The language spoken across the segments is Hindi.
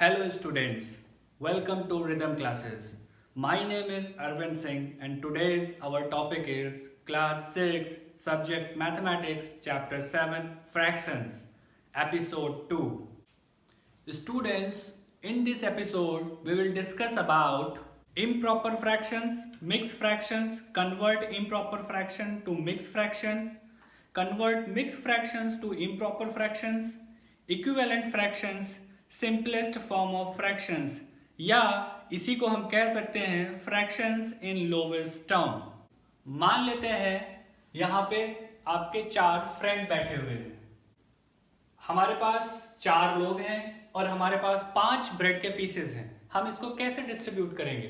Hello students, welcome to Rhythm Classes. My name is Arvind Singh and today's our topic is Class 6, Subject Mathematics, Chapter 7, Fractions, Episode 2. Students, in this episode we will discuss about improper fractions, mixed fractions, convert improper fraction to mixed fraction, convert mixed fractions to improper fractions, equivalent fractions, simplest form of fractions या इसी को हम कह सकते हैं फ्रैक्शंस इन लोवेस्ट टर्म। मान लेते हैं यहाँ पे आपके चार फ्रेंड बैठे हुए हैं, हमारे पास चार लोग हैं और हमारे पास 5 ब्रेड के पीसेस हैं। हम इसको कैसे डिस्ट्रीब्यूट करेंगे?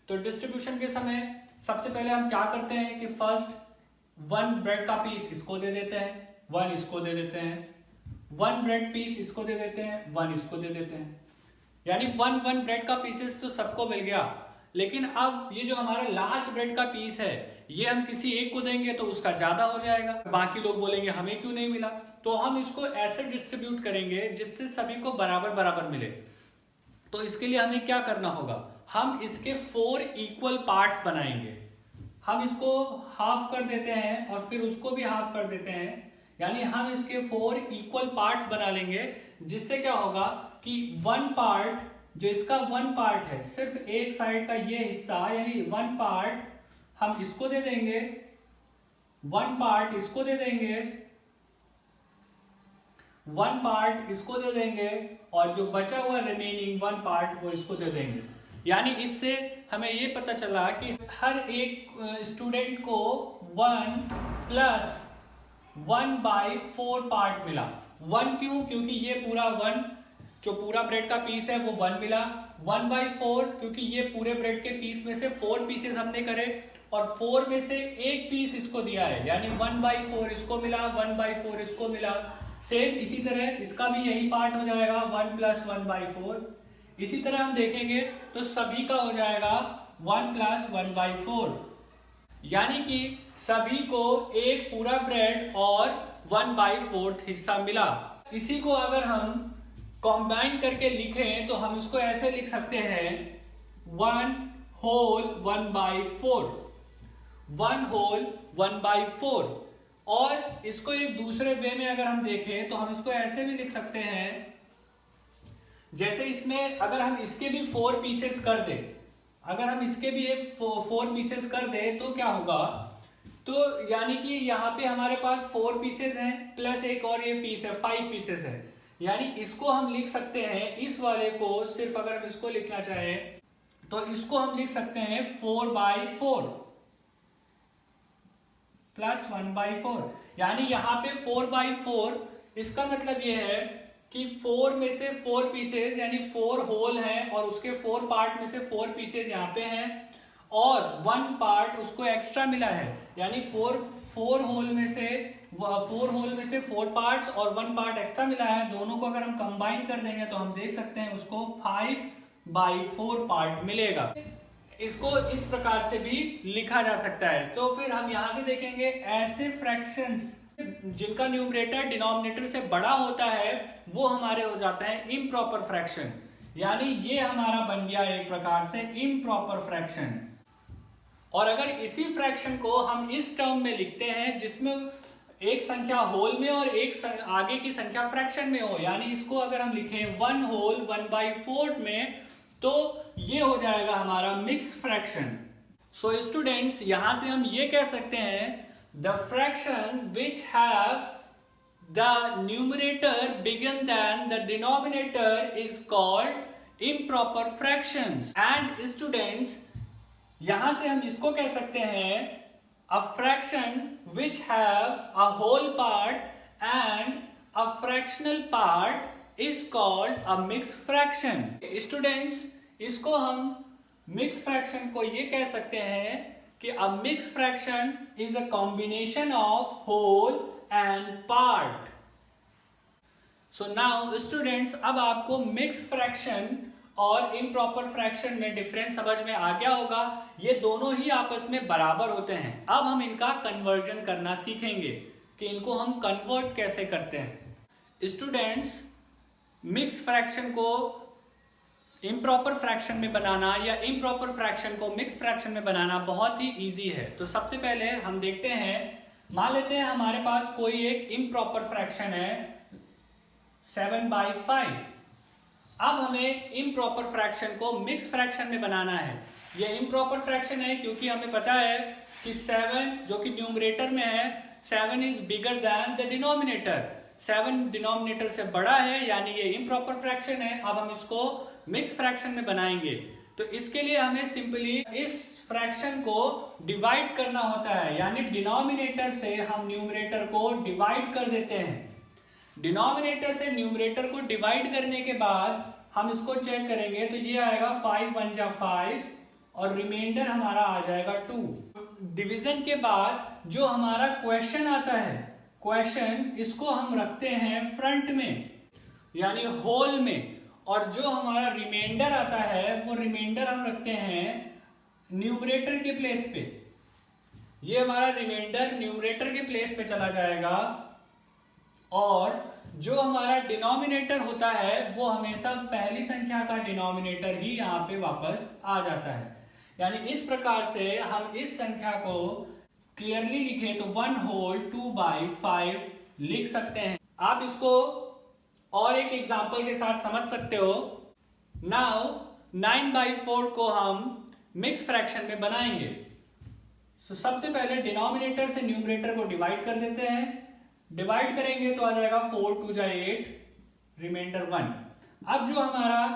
तो डिस्ट्रीब्यूशन के समय सबसे पहले हम क्या करते हैं कि फर्स्ट 1 ब्रेड का पीस इसको दे देते हैं, 1 इसको दे देते हैं, 1 ब्रेड पीस इसको दे देते हैं, 1 इसको दे देते हैं, यानी 1 ब्रेड का पीसेस तो सबको मिल गया। लेकिन अब ये जो हमारा लास्ट ब्रेड का पीस है ये हम किसी एक को देंगे तो उसका ज्यादा हो जाएगा, बाकी लोग बोलेंगे हमें क्यों नहीं मिला। तो हम इसको ऐसे डिस्ट्रीब्यूट करेंगे जिससे सभी को बराबर बराबर मिले। तो इसके लिए हमें क्या करना होगा, हम इसके 4 इक्वल पार्ट्स बनाएंगे। हम इसको हाफ कर देते हैं और फिर उसको भी हाफ कर देते हैं, यानी हम इसके 4 इक्वल पार्ट्स बना लेंगे, जिससे क्या होगा कि 1 पार्ट, जो इसका 1 पार्ट है, सिर्फ एक साइड का ये हिस्सा, यानी 1 पार्ट हम इसको दे देंगे, 1 पार्ट इसको दे देंगे, 1 पार्ट इसको दे देंगे और जो बचा हुआ रिमेनिंग 1 पार्ट वो इसको दे देंगे। यानी इससे हमें ये पता चला कि हर एक स्टूडेंट को 1 प्लस 1/4 पार्ट मिला। 1 क्यों? क्योंकि ये पूरा 1 जो पूरा ब्रेड का पीस है वो 1 मिला। 1/4 क्योंकि ये पूरे ब्रेड के पीस में से 4 पीसेस हमने करे और 4 में से एक पीस इसको दिया है, यानी 1/4 इसको मिला, 1/4 इसको मिला। सेम इसी तरह इसका भी यही पार्ट हो जाएगा 1 प्लस 1/4। इसी तरह हम देखेंगे तो सभी का हो जाएगा 1 प्लस 1/4, यानी कि सभी को एक पूरा ब्रेड और 1/4 हिस्सा मिला। इसी को अगर हम कॉम्बाइन करके लिखें तो हम इसको ऐसे लिख सकते हैं 1 होल 1/4, 1 होल 1/4। और इसको एक दूसरे वे में अगर हम देखें तो हम इसको ऐसे भी लिख सकते हैं, जैसे इसमें अगर हम इसके भी 4 पीसेस कर दें, अगर हम इसके भी एक 4 पीसेस कर दें तो क्या होगा, तो यानी कि यहाँ पे हमारे पास 4 पीसेस हैं प्लस एक और ये पीस है, 5 पीसेस है। यानी इसको हम लिख सकते हैं, इस वाले को सिर्फ अगर हम इसको लिखना चाहें तो इसको हम लिख सकते हैं 4/4 प्लस 1/4। यानी यहाँ पे 4/4, इसका मतलब ये है कि 4 में से 4 पीसेस यानी 4 होल हैं और उसके 4 पार्ट में से 4 पीसेस यहाँ पे हैं और 1 पार्ट उसको एक्स्ट्रा मिला है, यानी 4 होल में से 4 पार्ट्स और 1 पार्ट एक्स्ट्रा मिला है। दोनों को अगर हम कंबाइन कर देंगे तो हम देख सकते हैं उसको 5/4 पार्ट मिलेगा। इसको इस प्रकार से भी लिखा जा सकता है। तो फिर हम यहां से देखेंगे ऐसे फ्रैक्शंस जिनका न्यूमरेटर डिनोमिनेटर से बड़ा होता है वो हमारे हो जाता है इम्प्रॉपर फ्रैक्शन, यानी ये हमारा बन गया एक प्रकार से इम्प्रॉपर फ्रैक्शन। और अगर इसी फ्रैक्शन को हम इस टर्म में लिखते हैं जिसमें एक संख्या होल में और एक आगे की संख्या फ्रैक्शन में हो, यानी इसको अगर हम लिखें 1 होल 1/4 में, तो ये हो जाएगा हमारा मिक्स फ्रैक्शन। सो स्टूडेंट्स, यहां से हम ये कह सकते हैं the fraction which have the numerator bigger than the denominator is called improper fractions. And students, यहां से हम इसको कह सकते हैं a fraction which have a whole part and a fractional part is called a mix fraction. Students, इसको हम मिक्स फ्रैक्शन को ये कह सकते हैं कि a mix fraction is a combination of whole and part. So now students, अब आपको मिक्स फ्रैक्शन और इम्प्रॉपर फ्रैक्शन में डिफरेंस समझ में आ गया होगा। ये दोनों ही आपस में बराबर होते हैं। अब हम इनका कन्वर्जन करना सीखेंगे कि इनको हम कन्वर्ट कैसे करते हैं। स्टूडेंट्स, मिक्स फ्रैक्शन को इम्प्रॉपर फ्रैक्शन में बनाना या इम्प्रॉपर फ्रैक्शन को मिक्स फ्रैक्शन में बनाना बहुत ही इजी है। तो सबसे पहले हम देखते हैं, मान लेते हैं हमारे पास कोई एक इम्प्रॉपर फ्रैक्शन है 7/5। अब हमें इम्प्रॉपर फ्रैक्शन को मिक्स फ्रैक्शन में बनाना है। ये इम्प्रॉपर फ्रैक्शन है क्योंकि हमें पता है कि 7 जो कि न्यूमरेटर में है, 7 is bigger than the denominator. 7 denominator से बड़ा है, यानी ये इम्प्रॉपर फ्रैक्शन है। अब हम इसको मिक्स फ्रैक्शन में बनाएंगे, तो इसके लिए हमें सिंपली इस फ्रैक्शन को डिवाइड करना होता है, यानी डिनोमिनेटर से हम न्यूमरेटर को डिवाइड कर देते हैं। डिनोमिनेटर से न्यूमरेटर को डिवाइड करने के बाद हम इसको चेक करेंगे, तो ये आएगा 5 1 जा 5 और रिमाइंडर हमारा आ जाएगा 2। डिवीजन के बाद जो हमारा क्वेश्चन आता है, क्वेश्चन इसको हम रखते हैं फ्रंट में यानी होल में, और जो हमारा रिमाइंडर आता है वो रिमाइंडर हम रखते हैं न्यूमरेटर के प्लेस पे। ये हमारा रिमाइंडर न्यूमरेटर के प्लेस पे चला जाएगा, और जो हमारा डिनोमिनेटर होता है वो हमेशा पहली संख्या का डिनोमिनेटर ही यहाँ पे वापस आ जाता है। यानी इस प्रकार से हम इस संख्या को क्लियरली लिखें तो 1 होल 2/5 लिख सकते हैं। आप इसको और एक एग्जांपल के साथ समझ सकते हो। नाउ 9/4 को हम मिक्स फ्रैक्शन में बनाएंगे। सबसे पहले डिनोमिनेटर से न्यूमरेटर को डिवाइड कर देते हैं। डिवाइड करेंगे तो आ जाएगा 4 2 जा 8, रिमाइंडर 1। अब जो हमारा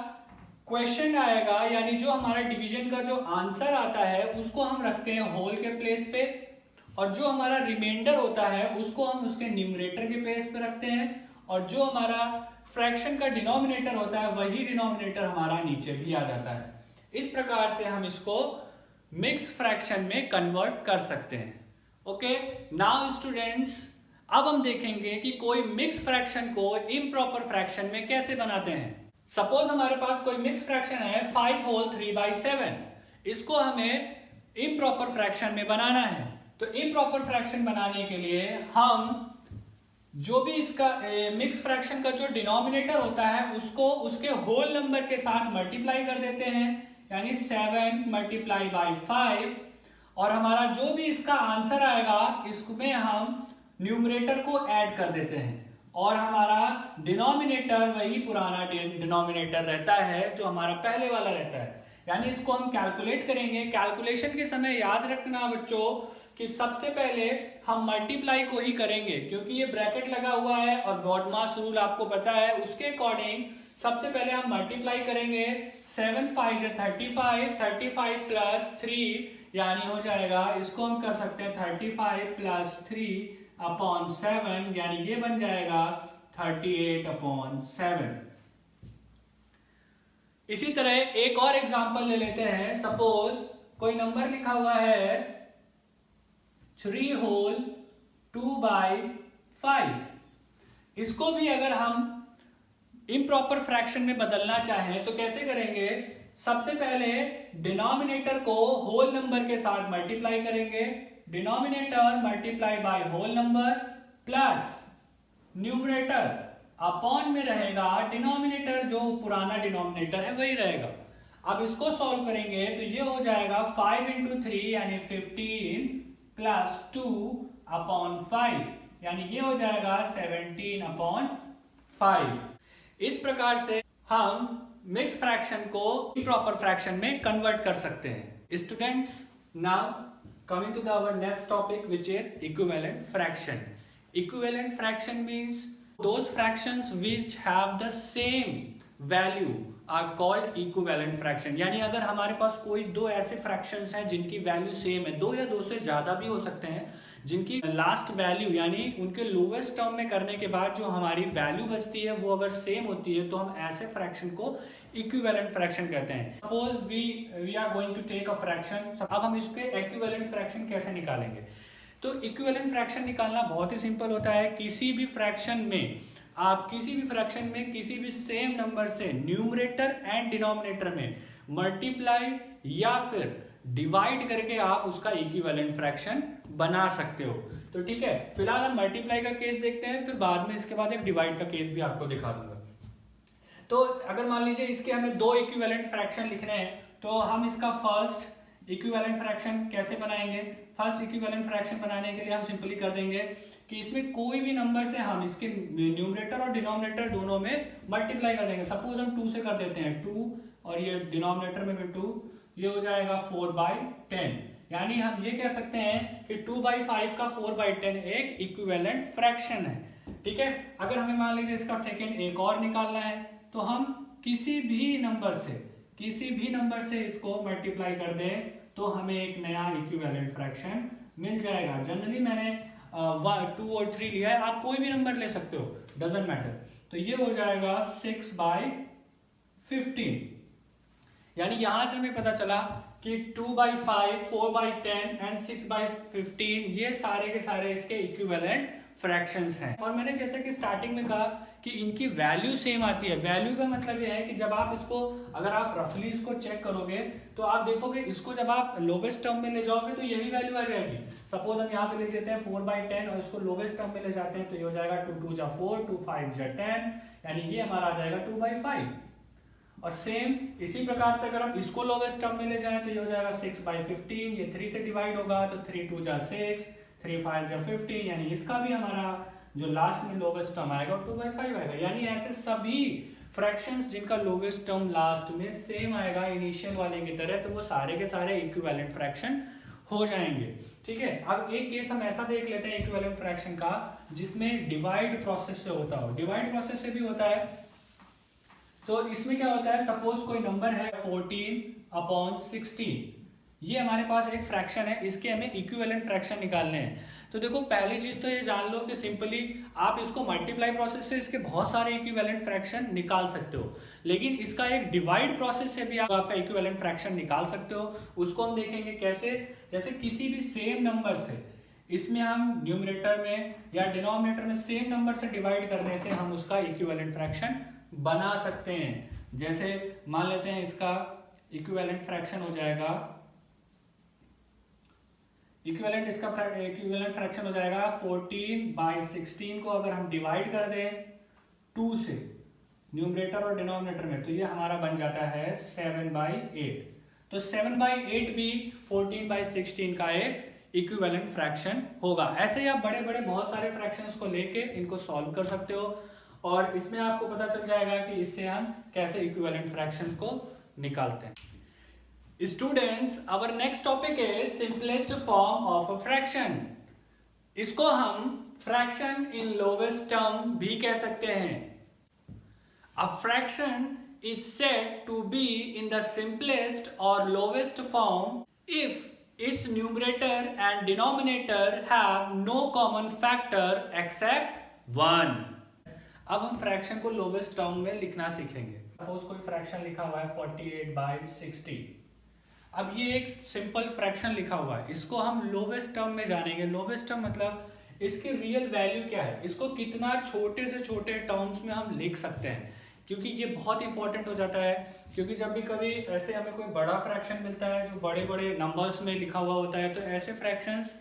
क्वेश्चन आएगा, यानी जो हमारा डिवीजन का जो आंसर आता है उसको हम रखते हैं होल के प्लेस पे, और जो हमारा रिमाइंडर होता है उसको हम उसके न्यूमरेटर के प्लेस पे रखते हैं, और जो हमारा फ्रैक्शन का डिनोमिनेटर होता है वही डिनोमिनेटर हमारा नीचे भी आ जाता है। इस प्रकार से हम इसको मिक्स फ्रैक्शन में कन्वर्ट कर सकते हैं। ओके, नाउ स्टूडेंट्स, अब हम देखेंगे कि कोई मिक्स फ्रैक्शन को इम्प्रॉपर फ्रैक्शन में कैसे बनाते हैं। सपोज हमारे पास कोई मिक्स फ्रैक्शन है 5 होल 3/7, इसको हमें इम्प्रॉपर फ्रैक्शन में बनाना है। तो इम्प्रॉपर फ्रैक्शन बनाने के लिए हम जो भी इसका मिक्स फ्रैक्शन का जो डिनोमिनेटर होता है उसको उसके होल नंबर के साथ मल्टीप्लाई कर देते हैं, यानी 7 × 5, और हमारा जो भी इसका आंसर आएगा इसमें हम न्यूमरेटर को ऐड कर देते हैं, और हमारा डिनोमिनेटर वही पुराना डिनोमिनेटर रहता है जो हमारा पहले वाला रहता है। यानी इसको हम कैलकुलेट करेंगे। कैलकुलेशन के समय याद रखना बच्चों कि सबसे पहले हम मल्टीप्लाई को ही करेंगे, क्योंकि ये ब्रैकेट लगा हुआ है और बॉडमास रूल आपको पता है, उसके अकॉर्डिंग सबसे पहले हम मल्टीप्लाई करेंगे। 7 5 35, 35 प्लस 3 यानी हो जाएगा, इसको हम कर सकते हैं 35 प्लस 3/7, यानी ये बन जाएगा 38/7। इसी तरह एक और एग्जांपल ले लेते हैं। सपोज कोई नंबर लिखा हुआ है 3 होल 2/5। इसको भी अगर हम इम्प्रॉपर फ्रैक्शन में बदलना चाहें तो कैसे करेंगे? सबसे पहले डिनोमिनेटर को होल नंबर के साथ मल्टीप्लाई करेंगे, denominator multiply by whole number plus numerator upon में रहेगा डिनोमिनेटर, जो पुराना डिनोमिनेटर है वही रहेगा। अब इसको सॉल्व करेंगे तो ये हो जाएगा 5 × 3 यानी 15 प्लस 2/5, यानी ये हो जाएगा 17/5। इस प्रकार से हम मिक्स फ्रैक्शन को इम्प्रॉपर फ्रैक्शन में कन्वर्ट कर सकते हैं। Students, now coming to our next topic which is equivalent fraction. Equivalent fraction means those fractions which have the same value are called equivalent fraction। यानी अगर हमारे पास कोई दो ऐसे fractions हैं जिनकी वैल्यू सेम है, दो या दो से ज्यादा भी हो सकते हैं, जिनकी लास्ट वैल्यू यानी उनके लोवेस्ट टर्म में करने के बाद जो हमारी वैल्यू बचती है वो अगर सेम होती है तो हम ऐसे फ्रैक्शन को इक्विवेलेंट फ्रैक्शन कहते हैं। Suppose we are going to take a fraction. अब हम इसके इक्विवेलेंट फ्रैक्शन कैसे निकालेंगे? तो इक्विवेलेंट फ्रैक्शन निकालना बहुत ही सिंपल होता है। किसी भी फ्रैक्शन में आप किसी भी सेम नंबर से न्यूमरेटर एंड डिनोमिनेटर में मल्टीप्लाई या फिर डिवाइड करके आप उसका इक्विवेलेंट फ्रैक्शन बना सकते हो। तो ठीक है, फिलहाल हम मल्टीप्लाई का केस देखते हैं, फिर बाद में इसके बाद एक डिवाइड का केस भी आपको दिखा दूंगा। तो अगर मान लीजिए इसके हमें दो इक्विवेलेंट फ्रैक्शन लिखने हैं, तो हम इसका फर्स्ट इक्विवेलेंट फ्रैक्शन कैसे बनाएंगे? फर्स्ट इक्विवेलेंट फ्रैक्शन बनाने के लिए हम सिंपली कर देंगे कि इसमें कोई भी नंबर से हम इसके न्यूमरेटर और डिनोमिनेटर दोनों में मल्टीप्लाई कर देंगे। सपोज हम 2 से कर देते हैं 2, और ये डिनोमिनेटर में भी 2, ये हो जाएगा 4/10। यानी हम ये कह सकते हैं कि 2/5 का 4/10 एक इक्विवेलेंट फ्रैक्शन है। ठीक है, अगर हमें मान लीजिए इसका सेकंड एक और निकालना है, तो हम किसी भी नंबर से इसको मल्टीप्लाई कर दें तो हमें एक नया इक्विवेलेंट फ्रैक्शन मिल जाएगा। जनरली मैंने 2 और 3 लिया है, आप कोई भी नंबर ले सकते हो, डजंट मैटर। तो ये हो जाएगा 6/15। यानी यहां से हमें पता चला कि 2/5, 4/10 एंड 6/15 ये सारे के सारे इसके इक्विवेलेंट फ्रैक्शंस हैं। और मैंने जैसे कि स्टार्टिंग में कहा कि इनकी वैल्यू सेम आती है। वैल्यू का मतलब ये है कि जब आप इसको, अगर आप रफली इसको चेक करोगे तो आप देखोगे इसको जब आप लोवेस्ट टर्म में ले जाओगे तो यही वैल्यू आ जाएगी। सपोज हम यहाँ पे ले लेते हैं 4/10 और इसको लोवेस्ट टर्म में ले जाते हैं, तो ये हो जाएगा 2 2 जा 4, 2 5 जा 10, यानी ये हमारा आ जाएगा 2/5। और सेम इसी प्रकार से अगर हम इसको लोवेस्ट टर्म में ले जाएं तो ये हो जाएगा 6/15, ये 3 से डिवाइड होगा तो 3 2 जा 6, 3 5 जा 15, यानी इसका भी हमारा जो लास्ट में लोवेस्ट टर्म आएगा 2/5 आएगा। यानी ऐसे सभी फ्रैक्शंस जिनका लोवेस्ट टर्म लास्ट में सेम आएगा इनिशियल वाले की तरह, तो वो सारे के सारे इक्विवेलेंट फ्रैक्शन हो जाएंगे। ठीक है, अब एक केस हम ऐसा देख लेते हैं इक्विवेलेंट फ्रैक्शन का जिसमें डिवाइड प्रोसेस से होता हो। डिवाइड प्रोसेस से भी होता है, तो इसमें क्या होता है, सपोज कोई नंबर है 14/16, ये हमारे पास एक फ्रैक्शन है, इसके हमें इक्विवेलेंट फ्रैक्शन निकालने हैं। तो देखो पहली चीज तो ये जान लो कि सिंपली आप इसको मल्टीप्लाई प्रोसेस से इसके बहुत सारे इक्विवेलेंट फ्रैक्शन निकाल सकते हो, लेकिन इसका एक डिवाइड प्रोसेस से भी आप आपका इक्विवेलेंट फ्रैक्शन निकाल सकते हो। उसको हम देखेंगे कैसे, जैसे किसी भी सेम नंबर से इसमें हम न्यूमरेटर में या डिनोमिनेटर में सेम नंबर से डिवाइड करने से हम उसका इक्विवेलेंट फ्रैक्शन बना सकते हैं। जैसे मान लेते हैं इसका इक्विवेलेंट फ्रैक्शन हो जाएगा, इक्विवेलेंट फ्रैक्शन हो जाएगा 14/16 को अगर हम डिवाइड कर दें 2 से न्यूमरेटर और डिनोमिनेटर में, तो ये हमारा बन जाता है 7/8। तो 7/8 भी 14/16 का एक इक्विवेलेंट फ्रैक्शन होगा। ऐसे ही आप बड़े बड़े बहुत सारे फ्रैक्शंस को लेके इनको सॉल्व कर सकते हो, और इसमें आपको पता चल जाएगा कि इससे हम कैसे इक्विवेलेंट फ्रैक्शंस को निकालते हैं। Students, our next topic is simplest form of a fraction. इसको हम फ्रैक्शन इन लोवेस्ट टर्म भी कह सकते हैं। A fraction is said to be in the simplest और lowest form if its numerator and denominator have no common factor except 1। अब हम फ्रैक्शन को लोवेस्ट टर्म में लिखना सीखेंगे। सपोज कोई फ्रैक्शन लिखा हुआ है 48/60। अब ये एक सिंपल फ्रैक्शन लिखा हुआ है, इसको हम लोवेस्ट टर्म में जानेंगे। लोवेस्ट टर्म मतलब इसकी रियल वैल्यू क्या है, इसको कितना छोटे से छोटे टर्म्स में हम लिख सकते हैं, क्योंकि ये बहुत इंपॉर्टेंट हो जाता है। क्योंकि जब भी कभी ऐसे हमें कोई बड़ा फ्रैक्शन मिलता है जो बड़े बड़े नंबर्स में लिखा हुआ होता है, तो ऐसे फ्रैक्शंस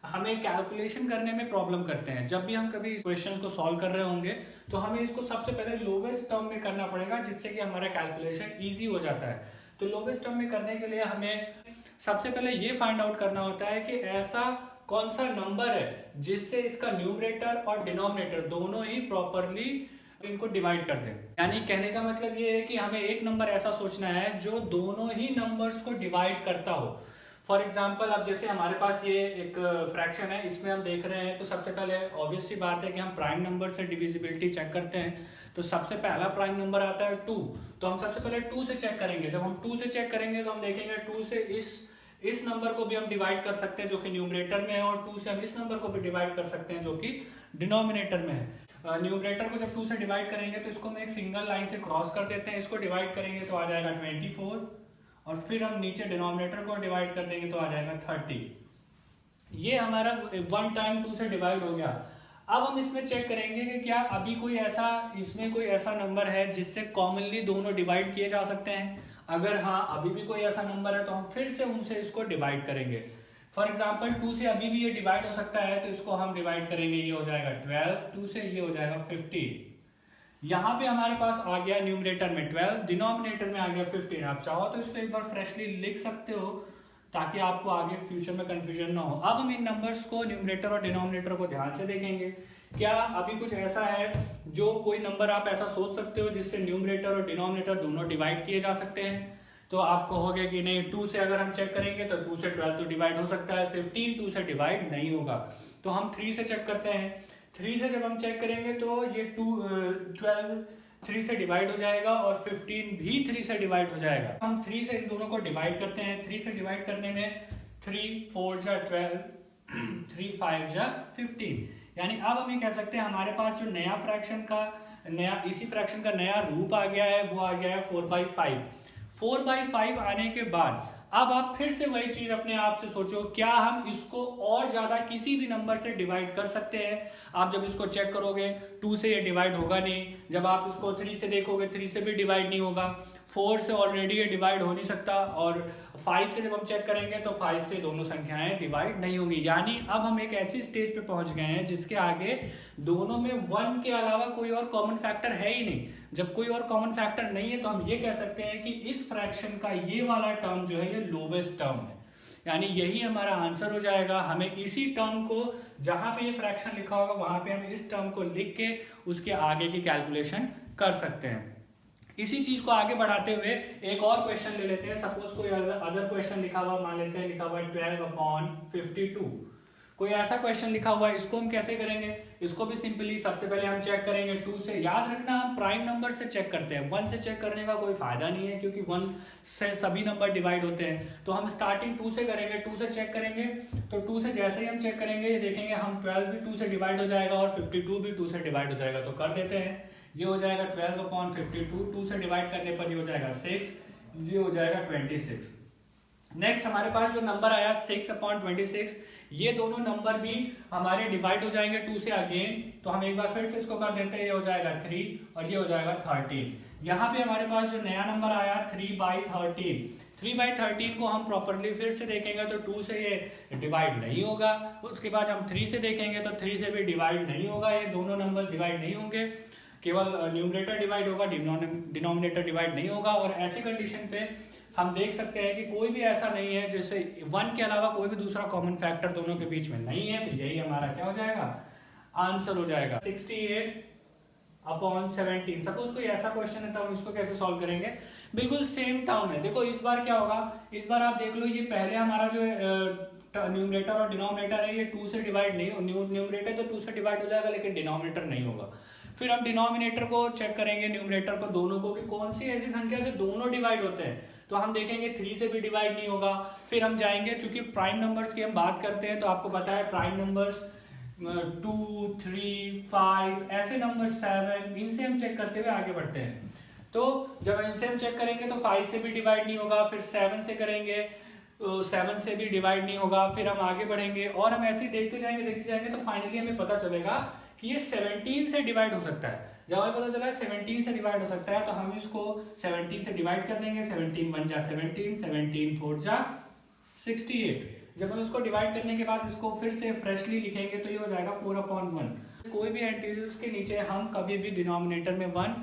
हमें कैलकुलेशन करने में प्रॉब्लम करते हैं। जब भी हम कभी क्वेश्चन को सॉल्व कर रहे होंगे तो हमें इसको सबसे पहले लोवेस्ट टर्म में करना पड़ेगा, जिससे कि हमारा कैलकुलेशन ईजी हो जाता है। तो लोवेस्ट टर्म में करने के लिए हमें सबसे पहले ये फाइंड आउट करना होता है कि ऐसा कौन सा नंबर है जिससे इसका न्यूमरेटर और डिनोमिनेटर दोनों ही प्रॉपरली इनको डिवाइड कर दें। यानी कहने का मतलब ये है कि हमें एक नंबर ऐसा सोचना है जो दोनों ही नंबर्स को डिवाइड करता हो। फॉर एग्जाम्पल, अब जैसे हमारे पास ये एक फ्रैक्शन है, इसमें हम देख रहे हैं, तो सबसे पहले ऑब्वियस सी बात है कि हम प्राइम नंबर से डिविजिबिलिटी चेक करते हैं। तो सबसे पहला प्राइम नंबर आता है 2, तो हम सबसे पहले 2 से चेक करेंगे। जब हम 2 से चेक करेंगे तो हम देखेंगे 2 से इस नंबर को भी हम डिवाइड कर सकते हैं जो कि न्यूमरेटर में है, और 2 से हम इस नंबर को भी डिवाइड कर सकते हैं जो कि डिनोमिनेटर में है। न्यूमरेटर को जब 2 से डिवाइड करेंगे तो इसको हम एक सिंगल लाइन से क्रॉस कर देते हैं, इसको डिवाइड करेंगे तो आ जाएगा 24, और फिर हम नीचे डिनोमिनेटर को डिवाइड कर देंगे तो आ जाएगा 30। ये हमारा 1 टाइम 2 से डिवाइड हो गया। अब हम इसमें चेक करेंगे कि क्या अभी कोई ऐसा इसमें कोई ऐसा नंबर है जिससे कॉमनली दोनों डिवाइड किए जा सकते हैं। अगर हाँ अभी भी कोई ऐसा नंबर है तो हम फिर से उनसे इसको डिवाइड करेंगे। फॉर एग्जाम्पल 2 से अभी भी ये डिवाइड हो सकता है, तो इसको हम डिवाइड करेंगे, ये हो जाएगा 12, 2 से ये हो जाएगा 15। यहाँ पे हमारे पास आ गया न्यूमरेटर में 12, डिनोमिनेटर में आ गया 15। आप चाहो तो इसको एक बार फ्रेशली लिख सकते हो ताकि आपको आगे फ्यूचर में कंफ्यूजन ना हो। अब हम इन नंबर्स को, न्यूमरेटर और डिनोमिनेटर को ध्यान से देखेंगे। क्या अभी कुछ ऐसा है जो कोई नंबर आप ऐसा सोच सकते हो जिससे न्यूमरेटर और डिनोमिनेटर दोनों डिवाइड किए जा सकते हैं? तो आप कहोगे कि नहीं, 2 से अगर हम चेक करेंगे तो 2 से 12 तो डिवाइड हो सकता है, 15 2 से डिवाइड नहीं होगा। तो हम 3 से चेक करते हैं। 3 से जब हम चेक करेंगे तो ये 12 3 से डिवाइड हो जाएगा और 15 भी 3 से डिवाइड हो जाएगा। हम 3 से इन दोनों को डिवाइड करते हैं। 3 से डिवाइड करने में 3 4 जा 12, 3 5 जा 15। यानी अब हम ये कह सकते हैं हमारे पास जो इसी फ्रैक्शन का नया रूप आ गया है वो आ गया है 4/5। 4/5 आने के बाद अब आप फिर से वही चीज अपने आप से सोचो, क्या हम इसको और ज्यादा किसी भी नंबर से डिवाइड कर सकते हैं? आप जब इसको चेक करोगे 2 से ये डिवाइड होगा नहीं, जब आप इसको 3 से देखोगे 3 से भी डिवाइड नहीं होगा, 4 से ऑलरेडी ये डिवाइड हो नहीं सकता, और 5 से जब हम चेक करेंगे तो 5 से दोनों संख्याएं डिवाइड नहीं होंगी। यानी अब हम एक ऐसी स्टेज पे पहुंच गए हैं जिसके आगे दोनों में 1 के अलावा कोई और कॉमन फैक्टर है ही नहीं। जब कोई और कॉमन फैक्टर नहीं है तो हम ये कह सकते हैं कि इस फ्रैक्शन का ये वाला टर्म जो है ये लोवेस्ट टर्म है, यानी यही हमारा आंसर हो जाएगा। हमें इसी टर्म को, जहां पे ये फ्रैक्शन लिखा होगा वहां पे हम इस टर्म को लिख के उसके आगे की कैलकुलेशन कर सकते हैं। इसी चीज को आगे बढ़ाते हुए एक और क्वेश्चन ले लेते हैं। सपोज कोई अदर क्वेश्चन लिखा हुआ, मान लेते हैं लिखा हुआ 12/52, कोई ऐसा क्वेश्चन लिखा हुआ है, इसको हम कैसे करेंगे? इसको भी सिंपली सबसे पहले हम चेक करेंगे 2 से। याद रखना हम प्राइम नंबर से चेक करते हैं, 1 से चेक करने का कोई फायदा नहीं है क्योंकि 1 से सभी नंबर डिवाइड होते हैं। तो हम स्टार्टिंग 2 से करेंगे, 2 से चेक करेंगे। तो 2 से जैसे ही हम चेक करेंगे ये देखेंगे हम 12 भी 2 से डिवाइड हो जाएगा और 52 भी 2 से डिवाइड हो जाएगा। तो कर देते हैं, ये हो जाएगा 12/52, 2 से डिवाइड करने पर ये हो जाएगा 6, ये हो जाएगा 26। नेक्स्ट हमारे पास जो नंबर आया 6/26, ये दोनों नंबर भी हमारे डिवाइड हो जाएंगे 2 से अगेन। तो हम एक बार फिर से इसको कर देते हैं, ये हो जाएगा 3 और ये हो जाएगा 13। यहाँ पे हमारे पास जो नया नंबर आया 3/13, 3/13 को हम प्रॉपरली फिर से देखेंगे तो 2 से ये डिवाइड नहीं होगा। उसके बाद हम 3 से देखेंगे तो 3 से भी डिवाइड नहीं होगा, ये दोनों नंबर डिवाइड नहीं होंगे, केवल न्यूमरेटर डिवाइड होगा, डिनोमिनेटर डिवाइड नहीं होगा। और ऐसी कंडीशन पे हम देख सकते हैं कि कोई भी ऐसा नहीं है जिससे 1 के अलावा कोई भी दूसरा कॉमन फैक्टर दोनों के बीच में नहीं है। तो यही हमारा क्या हो जाएगा, आंसर हो जाएगा 68/17। सपोज कोई ऐसा क्वेश्चन है तो हम इसको कैसे सॉल्व करेंगे? बिल्कुल सेम टर्म है। देखो इस बार क्या होगा, इस बार आप देख लो, ये पहले हमारा जो न्यूमरेटर और डिनोमिनेटर है ये 2 से डिवाइड नहीं, न्यूमरेटर तो 2 से डिवाइड हो जाएगा लेकिन डिनोमिनेटर नहीं होगा। फिर हम डिनोमिनेटर को चेक करेंगे, न्यूमरेटर को, दोनों को, कि कौन सी ऐसी संख्या से दोनों डिवाइड होते हैं। तो हम देखेंगे 3 से भी डिवाइड नहीं होगा। फिर हम जाएंगे, चूंकि प्राइम नंबर्स की हम बात करते हैं तो आपको पता है प्राइम नंबर्स 2 3 5 ऐसे नंबर 7, इनसे हम चेक करते हुए आगे बढ़ते हैं। तो जब इनसे हम चेक करेंगे तो 5 से भी डिवाइड नहीं होगा, फिर 7 से करेंगे, 7 से भी डिवाइड नहीं होगा। फिर हम आगे बढ़ेंगे और हम ऐसे ही देखते जाएंगे तो फाइनली हमें पता चलेगा कि ये 17 से डिवाइड हो सकता है। जब हमें पता चला 17 से डिवाइड हो सकता है तो हम इसको 17 से डिवाइड कर देंगे। 17 1 जा 17, 17 4 जा 68। जब हम इसको डिवाइड करने के बाद इसको फिर से फ्रेशली लिखेंगे तो ये हो जाएगा 4/1। कोई भी इंटीजर्स के नीचे हम कभी भी डिनोमिनेटर में 1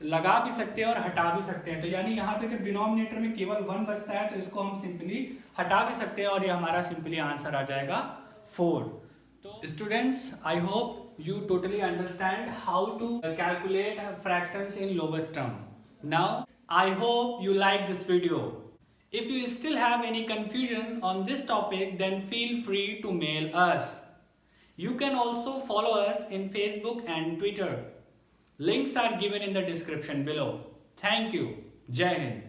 लगा भी सकते हैं और हटा भी सकते हैं। तो यानी यहाँ पे जब डिनोमिनेटर में केवल 1 बचता है तो इसको हम सिंपली हटा भी सकते हैं और ये हमारा सिंपली आंसर आ जाएगा 4। तो students, I hope you totally understand how to calculate fractions in lowest term. Now, I hope you like this video. If you still have any confusion on this topic, then feel free to mail us. You can also follow us in Facebook and Twitter. Links are given in the description below. Thank you. Jai Hind.